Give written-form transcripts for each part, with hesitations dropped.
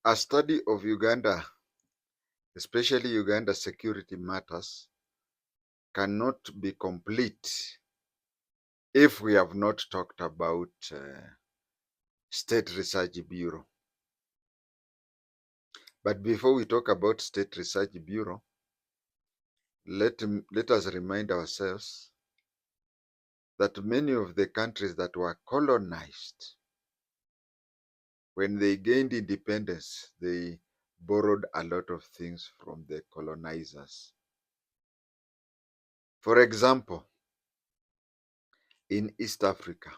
A study of Uganda, especially Uganda security matters, cannot be complete if we have not talked about State Research Bureau. But before we talk about State Research Bureau, let us remind ourselves that many of the countries that were colonized, when they gained independence, they borrowed a lot of things from the colonizers. For example, in East Africa,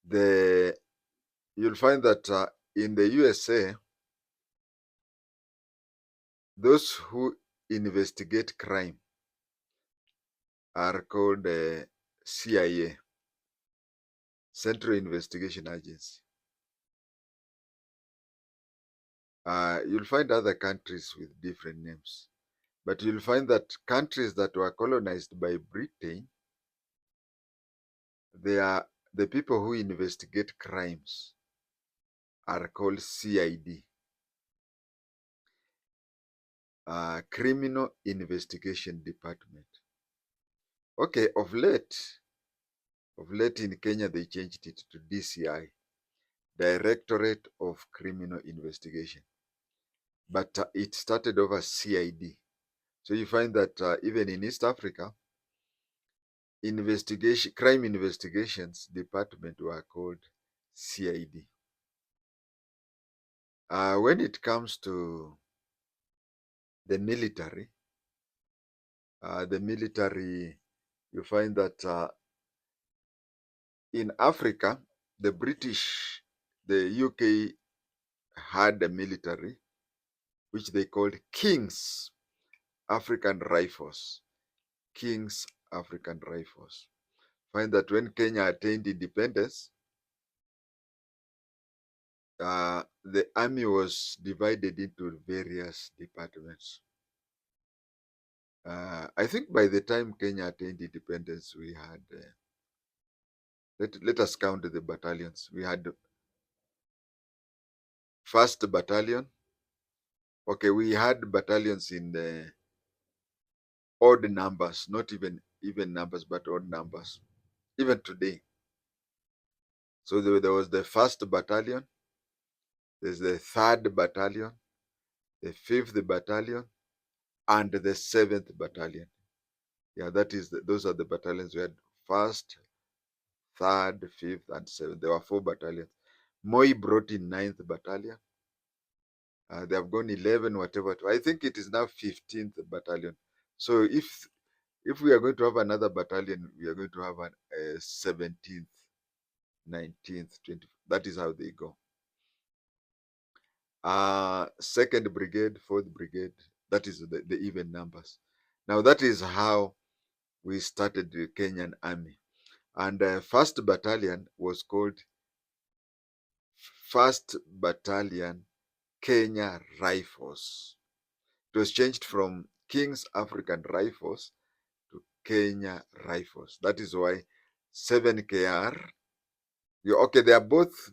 you'll find that in the USA, those who investigate crime are called CIA, Central Investigation Agency. You'll find other countries with different names, but you'll find that countries that were colonized by Britain, they are the people who investigate crimes are called CID, Criminal Investigation Department. Okay, of late in Kenya, they changed it to DCI, Directorate of Criminal Investigation. But it started over CID. So you find that even in East Africa, crime investigations department were called CID. When it comes to the military, you find that in Africa, the British, the UK had a military which they called King's African Rifles. King's African Rifles. Find that when Kenya attained independence, the army was divided into various departments. I think by the time Kenya attained independence, we had, let us count the battalions. We had 1st Battalion. Okay, we had battalions in the odd numbers, not even numbers, but odd numbers, even today. So there was the 1st Battalion, there's the 3rd Battalion, the 5th Battalion, and the 7th Battalion. Yeah, those are the battalions. We had 1st, 3rd, 5th, and 7th. There were 4 battalions. Moi brought in 9th Battalion. They have gone 11, whatever. I think it is now 15th Battalion. So if we are going to have another battalion, we are going to have a 17th, 19th, 20th. That is how they go. 2nd Brigade, 4th Brigade. That is the even numbers. Now that is how we started the Kenyan Army. And 1st Battalion was called 1st Battalion Kenya Rifles. It was changed from King's African Rifles to Kenya Rifles. That is why 7KR. Okay, they are both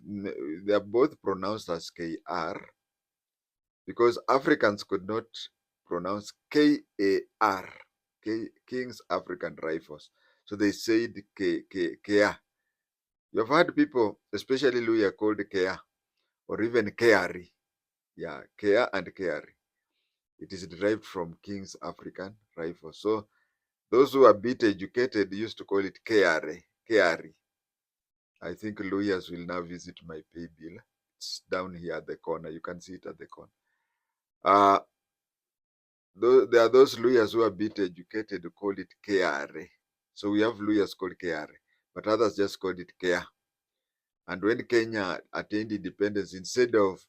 pronounced as KR because Africans could not pronounce KAR, King's African Rifles. So they said KR. You have heard people, especially Luya, called Kea or even Keari. Yeah, Kea and Keari. It is derived from King's African Rifle. So those who are a bit educated used to call it Keari. Keari. I think Luyas will now visit my pay bill. It's down here at the corner. You can see it at the corner. There are those Luyas who are a bit educated who call it Keare. So we have Luyas called Keare, but others just called it Kea. And when Kenya attained independence, instead of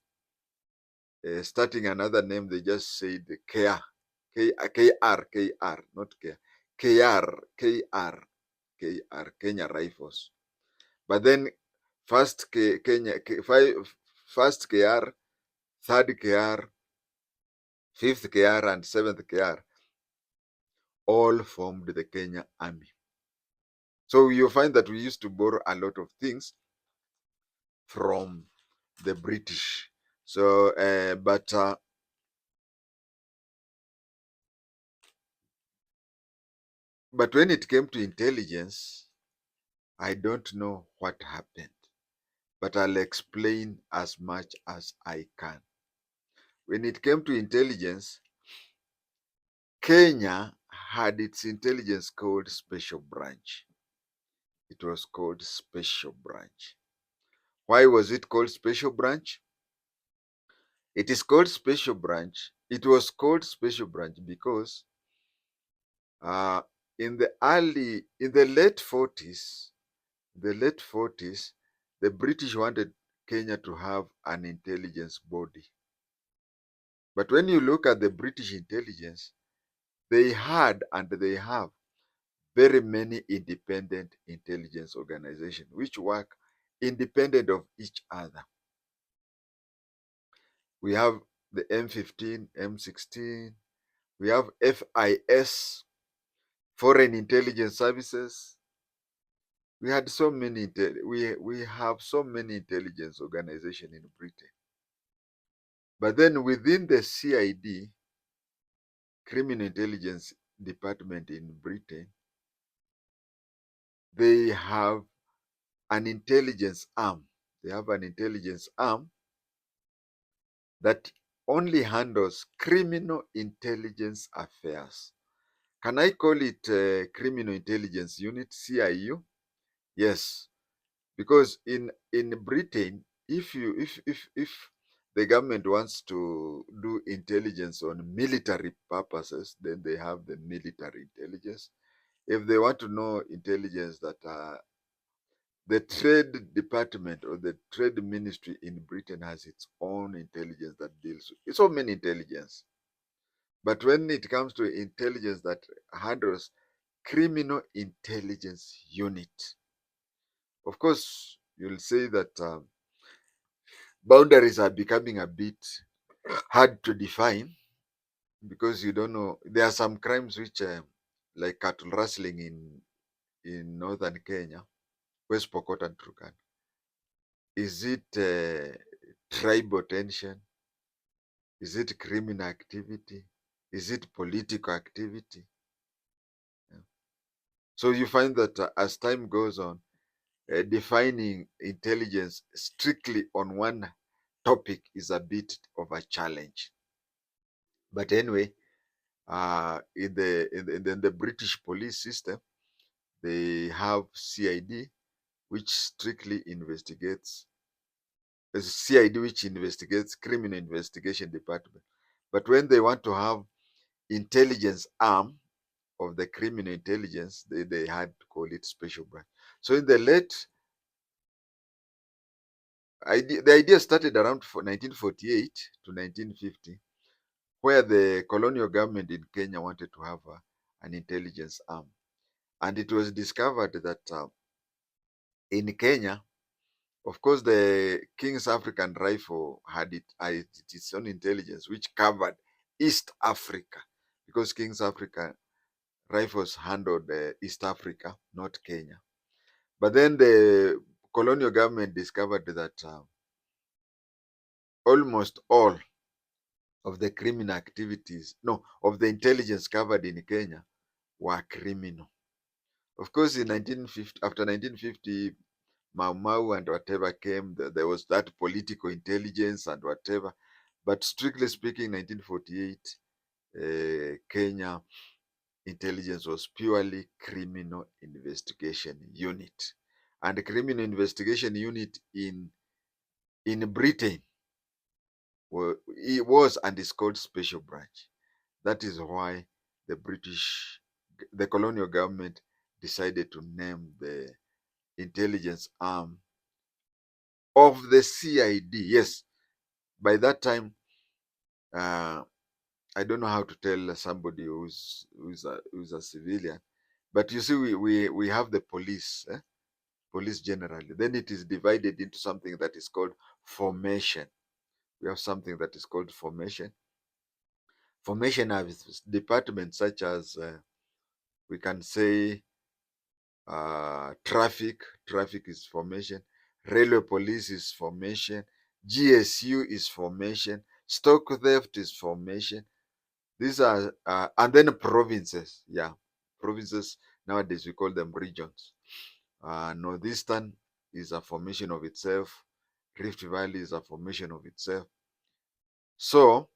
starting another name, they just said KR, not KR, Kenya Rifles. But then first Kenya, 1st KR, 3rd KR, 5th KR, and 7th KR all formed the Kenya Army. So you find that we used to borrow a lot of things from the British. So, but when it came to intelligence, I don't know what happened, but I'll explain as much as I can. When it came to intelligence, Kenya had its intelligence called Special Branch. It was called Special Branch. Why was it called Special Branch? It is called Special Branch. It was called Special Branch because uh, in the late 40s, the British wanted Kenya to have an intelligence body. But when you look at the British intelligence, they had and they have very many independent intelligence organizations which work independent of each other. We have the M15, M16, we have FIS, Foreign Intelligence Services. We had so many, we have so many intelligence organizations in Britain. But then within the CID, Criminal Intelligence Department in Britain, they have an intelligence arm. They have an intelligence arm that only handles criminal intelligence affairs. Can I call it Criminal Intelligence Unit, CIU? Yes, because in Britain, if the government wants to do intelligence on military purposes, then they have the military intelligence. If they want to know intelligence that the trade department or the trade ministry in Britain has its own intelligence that deals with so many intelligence. But when it comes to intelligence that handles criminal intelligence unit, of course, you'll say that boundaries are becoming a bit hard to define because you don't know. There are some crimes which, like cattle rustling in northern Kenya, West Pokot and Turkana. Is it tribal tension? Is it criminal activity? Is it political activity? Yeah. So you find that as time goes on, defining intelligence strictly on one topic is a bit of a challenge. But anyway, in the British police system, they have CID, which strictly investigates. CID, which investigates criminal investigation department. But when they want to have intelligence arm of the criminal intelligence, they had to call it special branch. So in the late, the idea started around 1948 to 1950, where the colonial government in Kenya wanted to have an intelligence arm. And it was discovered that in Kenya, of course, the King's African Rifle had its own intelligence, which covered East Africa, because King's African Rifles handled East Africa, not Kenya. But then the colonial government discovered that almost all of the criminal activities, no, of the intelligence covered in Kenya were criminal. Of course, in 1950, after 1950, Mau Mau and whatever came, there was that political intelligence and whatever. But strictly speaking, 1948, Kenya intelligence was purely criminal investigation unit. And the criminal investigation unit in Britain, it was and is called special branch. That is why the colonial government decided to name the intelligence arm of the CID. Yes, by that time, uh, I don't know how to tell somebody who's a civilian, but you see, we have the police, police generally. Then it is divided into something that is called formation. We have something that is called formation. Formation has departments such as we can say traffic. Traffic is formation. Railway police is formation. GSU is formation, stock theft is formation. These are, and then provinces. Yeah, provinces, nowadays we call them regions. Northeastern is a formation of itself. Rift Valley is a formation of itself. So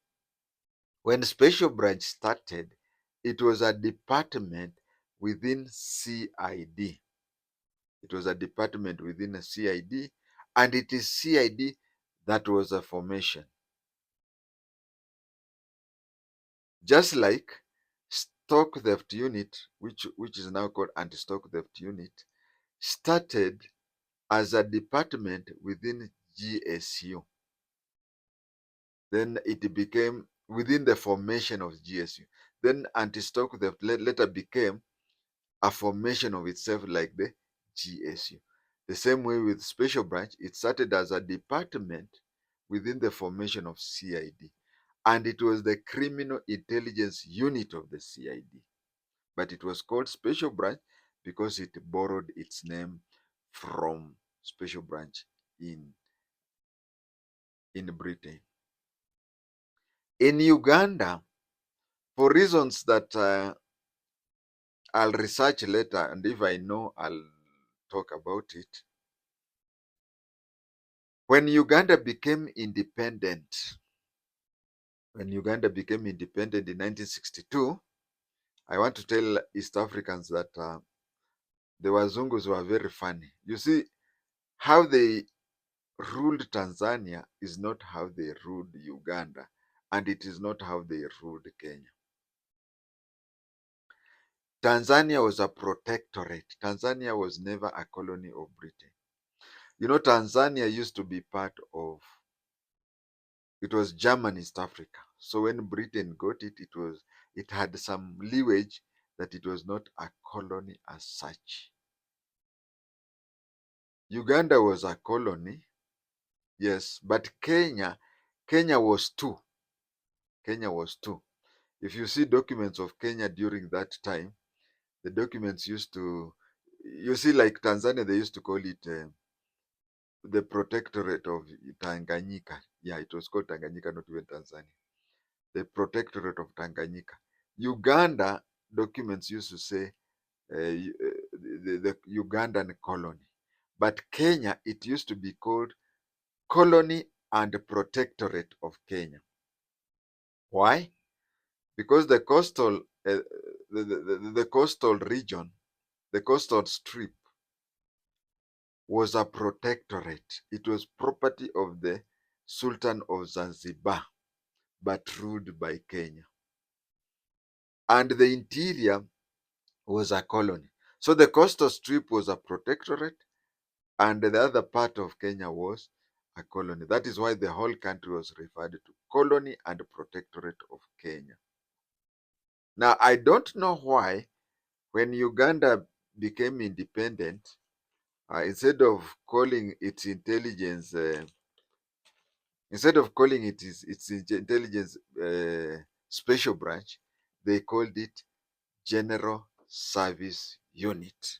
when Special Branch started, it was a department within CID. It was a department within a CID, and it is CID that was a formation. Just like Stock Theft Unit, which is now called Anti-Stock Theft Unit, started as a department within GSU. Then it became within the formation of GSU. Then Anti-Stock Theft later became a formation of itself like the GSU. The same way with Special Branch, it started as a department within the formation of CID. And it was the criminal intelligence unit of the CID. But it was called Special Branch because it borrowed its name from Special Branch in Britain. In Uganda, for reasons that I'll research later, and if I know, I'll talk about it. When Uganda became independent, in 1962, I want to tell East Africans that the Wazungus were very funny. You see, how they ruled Tanzania is not how they ruled Uganda, and it is not how they ruled Kenya. Tanzania was a protectorate. Tanzania was never a colony of Britain. You know, Tanzania used to be part of, it was German East Africa. So when Britain got it, it had some leeway that it was not a colony as such. Uganda was a colony, yes, but Kenya was two. Kenya was two. If you see documents of Kenya during that time, the documents used to, you see, like Tanzania, they used to call it the protectorate of Tanganyika. Yeah, it was called Tanganyika, not even Tanzania. The protectorate of Tanganyika. Uganda documents used to say the Ugandan colony. But Kenya, it used to be called Colony and Protectorate of Kenya. Why? Because the coastal, the coastal region, the coastal strip was a protectorate. It was property of the Sultan of Zanzibar, but ruled by Kenya. And the interior was a colony. So the coastal strip was a protectorate, and the other part of Kenya was a colony. That is why the whole country was referred to Colony and Protectorate of Kenya. Now, I don't know why, when Uganda became independent, instead of calling its intelligence, its intelligence special branch, they called it General Service Unit,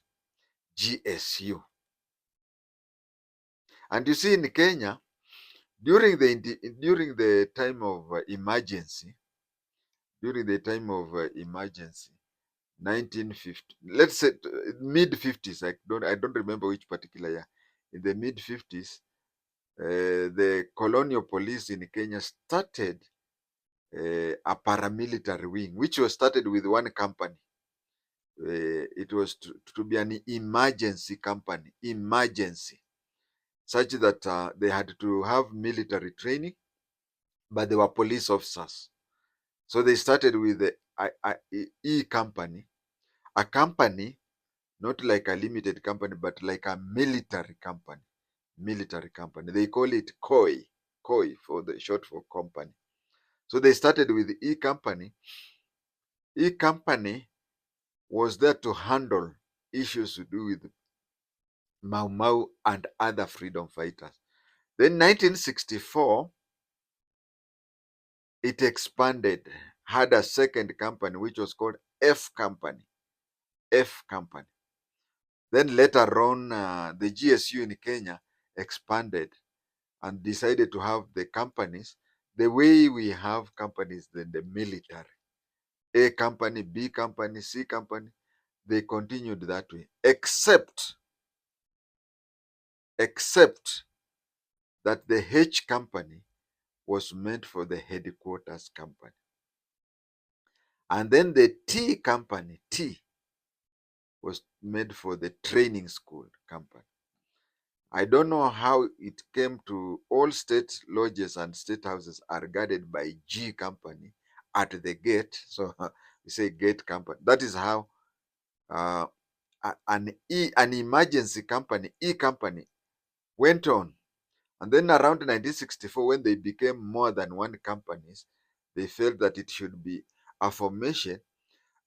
GSU. And you see, in Kenya, during the time of emergency, 1950, let's say mid 50s. I don't remember which particular year. In the mid 50s, the colonial police in Kenya started a paramilitary wing, which was started with one company. It was to be an emergency company, such that they had to have military training, but they were police officers. So they started with the E company, a company not like a limited company, but like a military company. They call it KOI for the short for company. So they started with the E company. E company was there to handle issues to do with Mau Mau and other freedom fighters. Then 1964, it expanded, had a second company which was called F company. F company. Then later on, the GSU in Kenya expanded, and decided to have the companies the way we have companies in the military. A company, B company, C company. They continued that way, except that the H company was meant for the headquarters company. And then the T company, T, was made for the training school company. I don't know how it came to all state lodges and state houses are guarded by G company at the gate. So we say gate company. That is how uh, an emergency company, E company, went on. And then around 1964, when they became more than one companies, they felt that it should be a formation,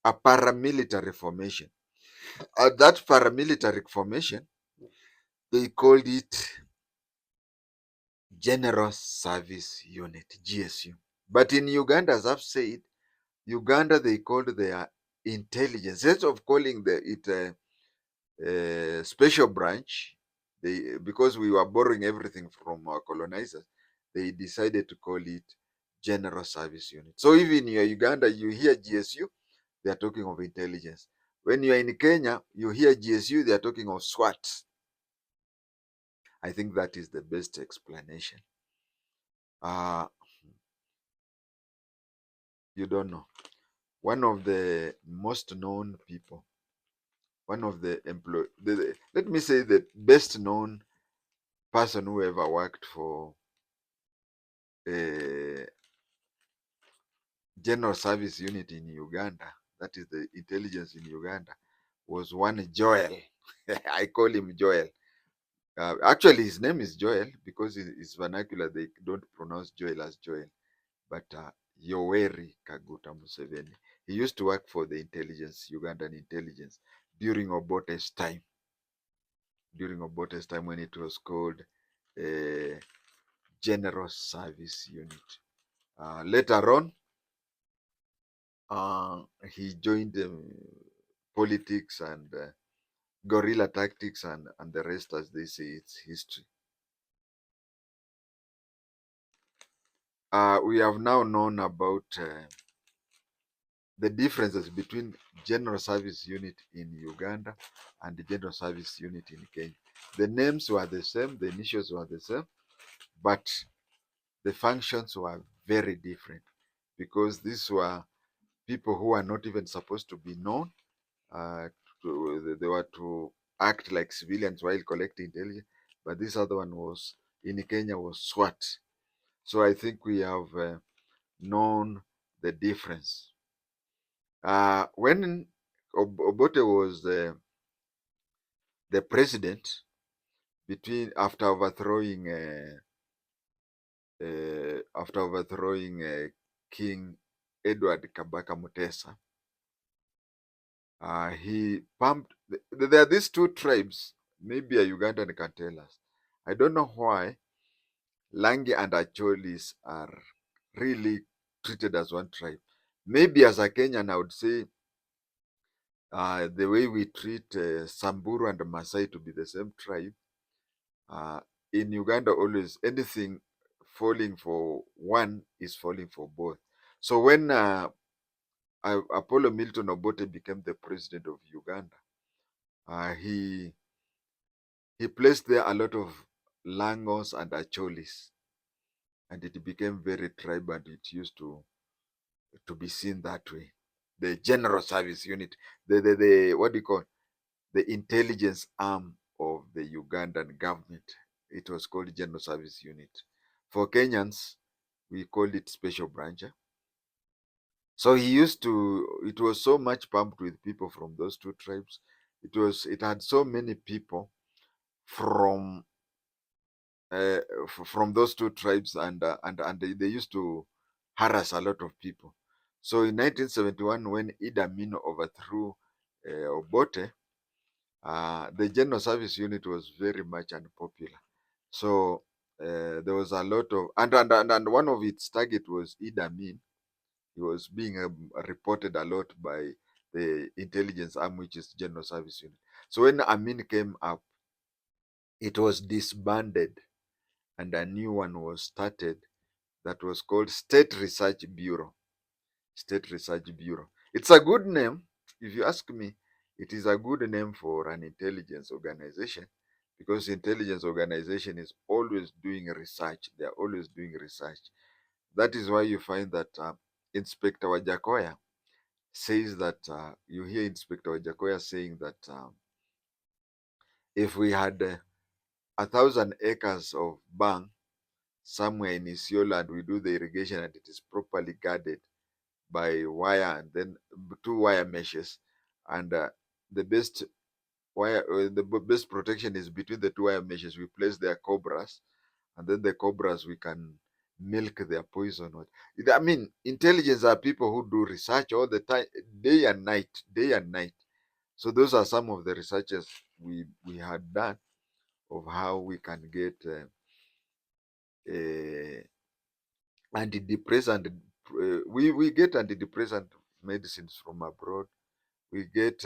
a paramilitary formation. At that paramilitary formation, they called it General Service Unit, GSU. But in Uganda, as I've said, Uganda, they called their intelligence, instead of calling it a special branch, because we were borrowing everything from our colonizers, they decided to call it General Service Unit. So even in Uganda, you hear GSU, they are talking of intelligence. When you are in Kenya, you hear GSU, they are talking of SWAT. I think that is the best explanation. Uh, you don't know. One of the most known people, one of the let me say the best known person who ever worked for a general service unit in Uganda, that is the intelligence in Uganda, was one Joel. I call him Joel. Actually, his name is Joel because his vernacular, they don't pronounce Joel as Joel, but Yoweri Kaguta Museveni. He used to work for the intelligence, Ugandan intelligence, during Obote's time. During Obote's time when it was called General Service Unit. Later on, he joined politics and guerrilla tactics and the rest, as they say, it's history. We have now known about the differences between General Service Unit in Uganda and the General Service Unit in Kenya. The names were the same, the initials were the same, but the functions were very different because these were people who are not even supposed to be known. Uh, they were to act like civilians while collecting intelligence, but this other one was in Kenya was SWAT. So I think we have known the difference. When Obote was the president, between after overthrowing King Edward Kabaka Mutesa, he pumped. There are these two tribes. Maybe a Ugandan can tell us. I don't know why Langi and Acholis are really treated as one tribe. Maybe as a Kenyan, I would say the way we treat Samburu and Masai to be the same tribe. Uh, in Uganda, always anything falling for one is falling for both. So when Apollo Milton Obote became the president of Uganda, he placed there a lot of Langos and Acholis, and it became very tribal. And it used to be seen that way. The General Service Unit, the what do you call the intelligence arm of the Ugandan government. It was called General Service Unit. For Kenyans, we called it Special Branch. So he used to. It was so much pumped with people from those two tribes. It had so many people from from those two tribes, and they used to harass a lot of people. So in 1971, when Idi Amin overthrew Obote, the General Service Unit was very much unpopular. So there was a lot of and one of its target was Idi Amin. He was being reported a lot by the intelligence arm, which is General Service Unit. So when Amin came up, it was disbanded and a new one was started that was called State Research Bureau. State Research Bureau. It's a good name. If you ask me, it is a good name for an intelligence organization, because intelligence organization is always doing research. They are always doing research. That is why you find that Inspector Wajakoya says that you hear Inspector Wajakoya saying that if we had 1,000 acres of bang somewhere in Isiolo and we do the irrigation and it is properly guarded by wire and then two wire meshes, and the best best protection is between the two wire meshes. We place their cobras, and then the cobras we can milk their poison. I mean, intelligence are people who do research all the time, day and night, day and night. So those are some of the researches we had done of how we can get antidepressant. We get antidepressant medicines from abroad. We get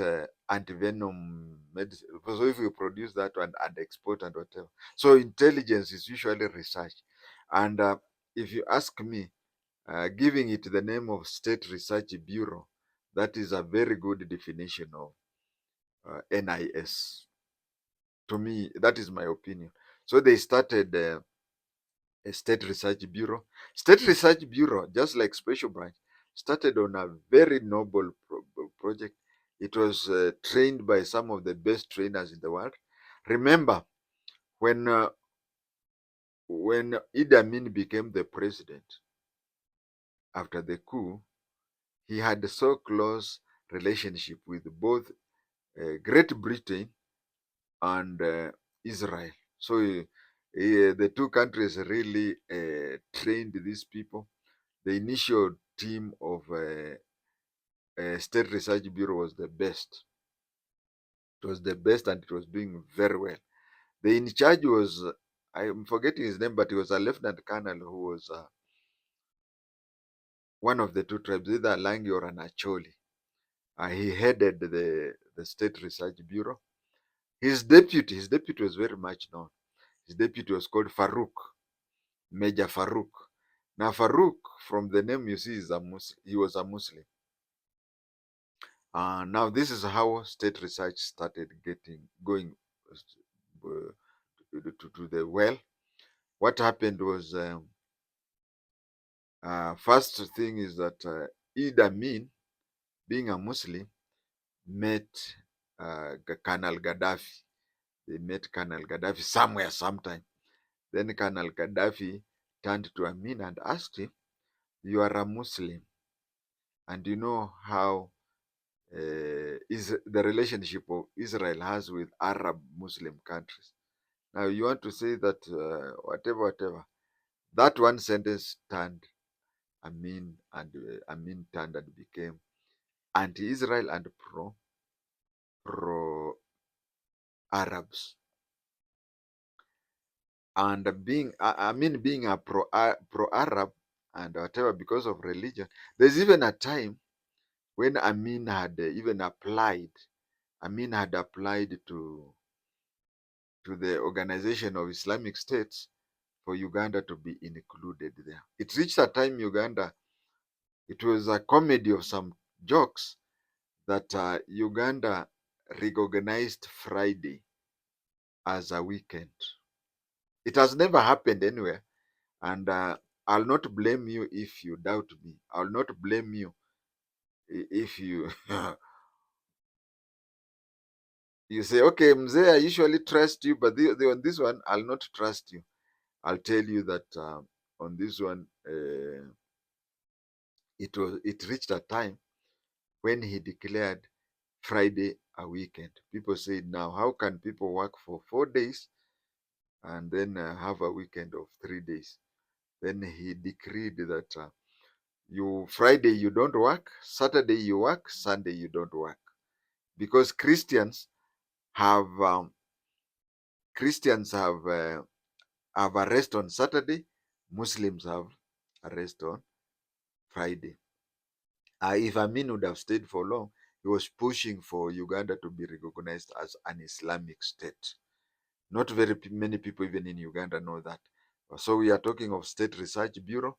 antivenom medicine. So if we produce that one and export and whatever. So intelligence is usually research. And if you ask me, giving it the name of State Research Bureau, that is a very good definition of NIS. To me, that is my opinion. So they started a State Research Bureau. State Research Bureau, just like Special Branch, started on a very noble project. It was trained by some of the best trainers in the world. Remember, when Idi Amin became the president after the coup, he had a so close relationship with both Great Britain and Israel. So the two countries really trained these people. The initial team of State Research Bureau was the best. It was the best, and it was doing very well. The in charge was, I'm forgetting his name, but he was a lieutenant colonel who was one of the two tribes, either Langi or an Acholi. He headed the State Research Bureau. His deputy was very much known. His deputy was called Farouk, Major Farouk. Now Farouk, from the name you see, is a Muslim. He was a Muslim. Now this is how state research started going to the well. What happened was, first thing is that Idi Amin, being a Muslim, met Colonel Gaddafi. They met Colonel Gaddafi somewhere, sometime. Then Colonel Gaddafi turned to Amin and asked him, "You are a Muslim, and you know how is the relationship of Israel has with Arab Muslim countries. Now you want to say that whatever. That one sentence turned Amin, and Amin turned and became anti-Israel and pro Arabs. And Amin being a pro Arab and whatever because of religion. There's even a time when Amin had even applied. Amin had applied to the Organization of Islamic States for Uganda to be included there. It reached a time Uganda, it was a comedy of some jokes that Uganda recognized Friday as a weekend. It has never happened anywhere, and I'll not blame you if you doubt me. I'll not blame you if you you say, okay, Mzee, I usually trust you, but on this one, I'll not trust you. I'll tell you that on this one, it reached a time when he declared Friday a weekend. People said, now how can people work for 4 days and then have a weekend of 3 days? Then he decreed that you Friday you don't work, Saturday you work, Sunday you don't work, because have Christians have a rest on Saturday, Muslims have a rest on Friday. If Amin would have stayed for long, he was pushing for Uganda to be recognized as an Islamic state. Not very many people, even in Uganda, know that. So we are talking of State Research Bureau.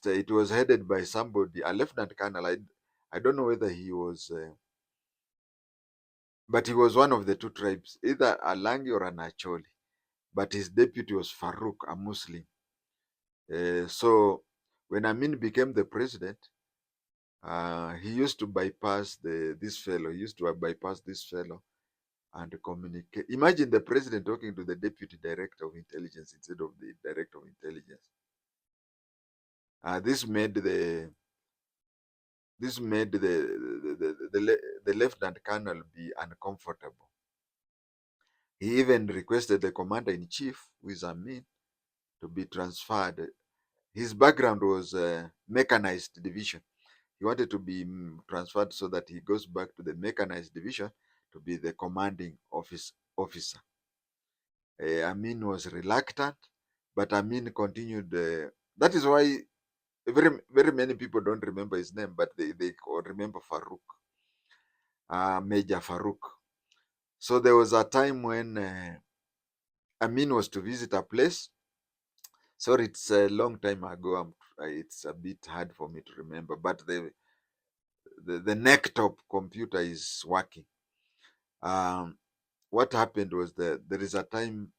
It was headed by somebody, a lieutenant colonel. I don't know whether he was, but he was one of the two tribes, either a Langi or an Acholi. But his deputy was Farouk, a Muslim. So when Amin became the president, he used to bypass this fellow. He used to bypass this fellow and communicate. Imagine the president talking to the deputy director of intelligence instead of the director of intelligence. This made the lieutenant colonel be uncomfortable. He even requested the commander in chief, who is Amin, to be transferred. His background was mechanized division. He wanted to be transferred so that he goes back to the mechanized division to be the commanding officer. Amin was reluctant, but Amin continued. That is why very many people don't remember his name, but they remember Farouk, Major Farouk. So there was a time when Amin was to visit a place. Sorry, it's a long time ago. It's a bit hard for me to remember, but the neck-top computer is working. What happened was that there is a time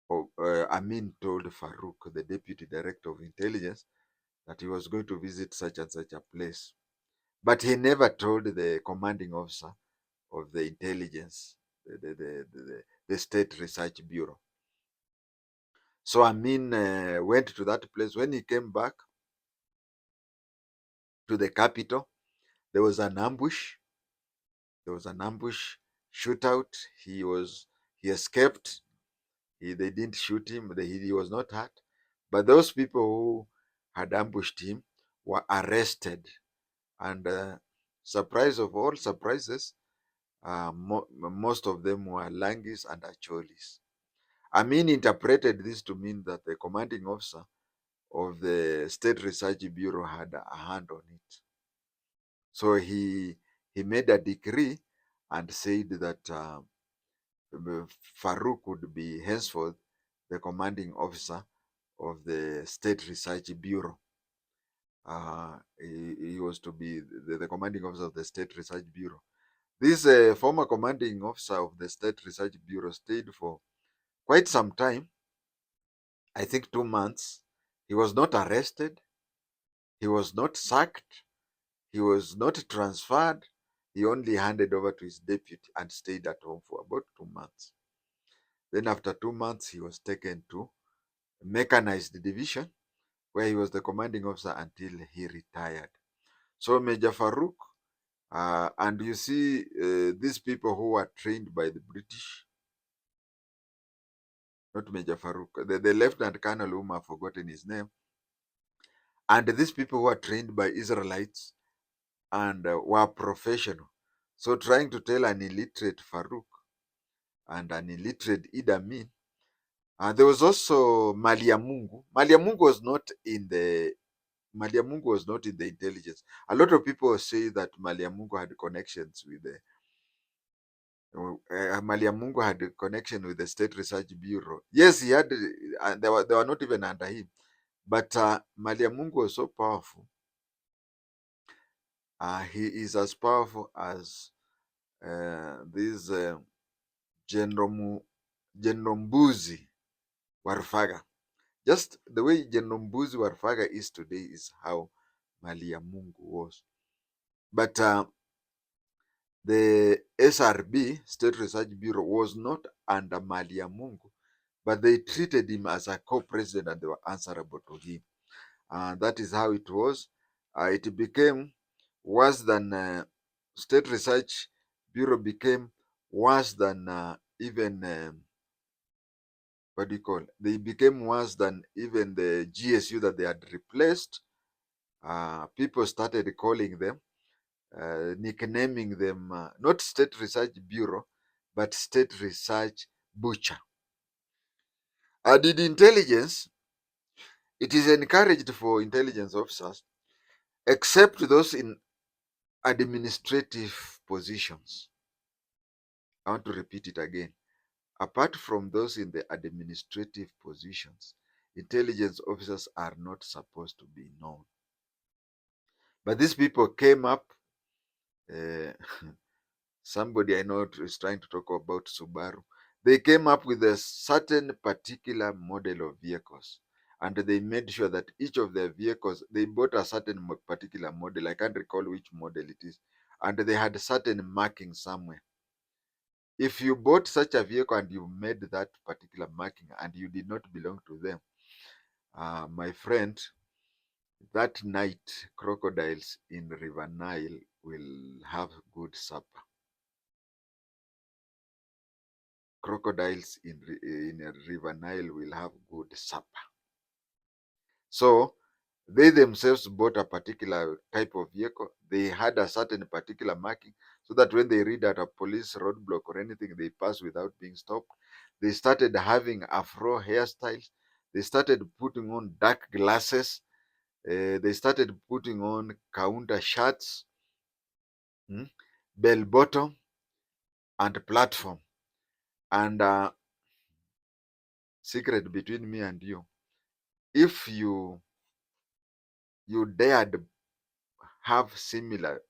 Amin told Farouk, the deputy director of intelligence, that he was going to visit such and such a place. But he never told the commanding officer of the intelligence, the State Research Bureau. So Amin went to that place. When he came back to the capital, there was an ambush. There was an ambush shootout. He escaped. They didn't shoot him. He was not hurt. But those people who had ambushed him were arrested. And surprise of all surprises, most of them were Langis and Acholis. Amin interpreted this to mean that the commanding officer of the State Research Bureau had a hand on it. So he made a decree and said that Farouk would be henceforth the commanding officer of the State Research Bureau. He was to be the commanding officer of the State Research Bureau. This former commanding officer of the State Research Bureau stayed for quite some time, I think 2 months. He was not arrested. He was not sacked. He was not transferred. He only handed over to his deputy and stayed at home for about 2 months. Then after 2 months, he was taken to mechanized division, where he was the commanding officer until he retired. So Major Farouk, and you see these people who were trained by the British, not Major Farouk, the Lieutenant Colonel whom I've forgotten his name, and these people who were trained by Israelites and were professional. So trying to tell an illiterate Farouk and an illiterate Idi Amin. There was also Maliamungu. Maliamungu was not in the intelligence. A lot of people say that Maliamungu had connections with the Maliamungu had a connection with the State Research Bureau. Yes, he had. They were not even under him, but Maliamungu was so powerful. He is as powerful as this General Mbuzi Warfaga. Just the way General Mbuzi Warfaga is today is how Maliamungu was. But the SRB, State Research Bureau, was not under Maliamungu, but they treated him as a co-president and they were answerable to him. That is how it was. It became worse than State Research Bureau became worse than even what do you call? They became worse than even the GSU that they had replaced. People started calling them, nicknaming them not State Research Bureau, but State Research Butcher. Did intelligence? It is encouraged for intelligence officers, except those in administrative positions. I want to repeat it again. Apart from those in the administrative positions, intelligence officers are not supposed to be known. But these people came up. Uh, somebody I know is trying to talk about Subaru. They came up with a certain particular model of vehicles, and they made sure that each of their vehicles, they bought a certain particular model. I can't recall which model it is, and they had certain marking somewhere. If you bought such a vehicle and you made that particular marking and you did not belong to them, my friend, that night crocodiles in River Nile will have good supper. Crocodiles in a River Nile will have good supper. So they themselves bought a particular type of vehicle. They had a certain particular marking so that when they read at a police roadblock or anything, they pass without being stopped. They started having afro hairstyles. They started putting on dark glasses. They started putting on counter shirts, bell bottom, and platform. And secret between me and you, if you dared have similar,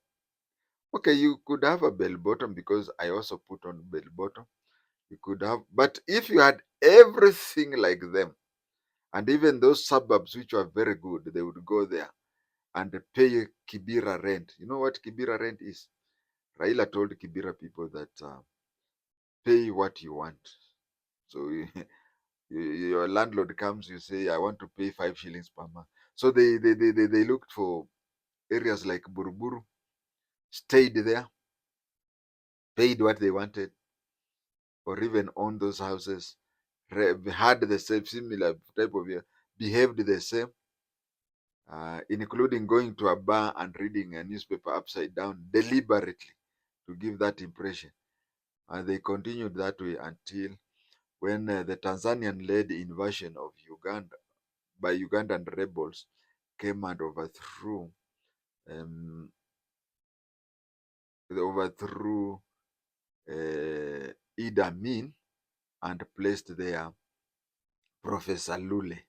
okay, you could have a bell bottom because I also put on bell bottom. You could have, but if you had everything like them, and even those suburbs which were very good, they would go there and pay Kibera rent. You know what Kibera rent is? Raila told Kibera people that pay what you want. So your landlord comes, you say, I want to pay 5 shillings per month. So they looked for areas like Buruburu, stayed there, paid what they wanted, or even owned those houses, had the same similar type of behaved the same, including going to a bar and reading a newspaper upside down deliberately to give that impression. And they continued that way until when the Tanzanian-led invasion of Uganda by Ugandan rebels came and um, overthrew Idi Amin and placed there Professor Lule.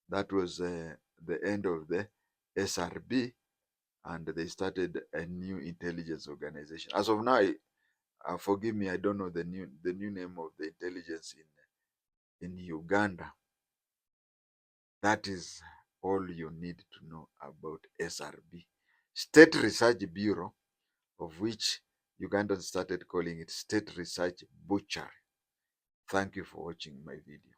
That was the end of the SRB, and they started a new intelligence organization. As of now, forgive me, I don't know the new name of the intelligence in Uganda. That is all you need to know about SRB, State Research Bureau, of which Ugandans started calling it State Research Butchery. Thank you for watching my video.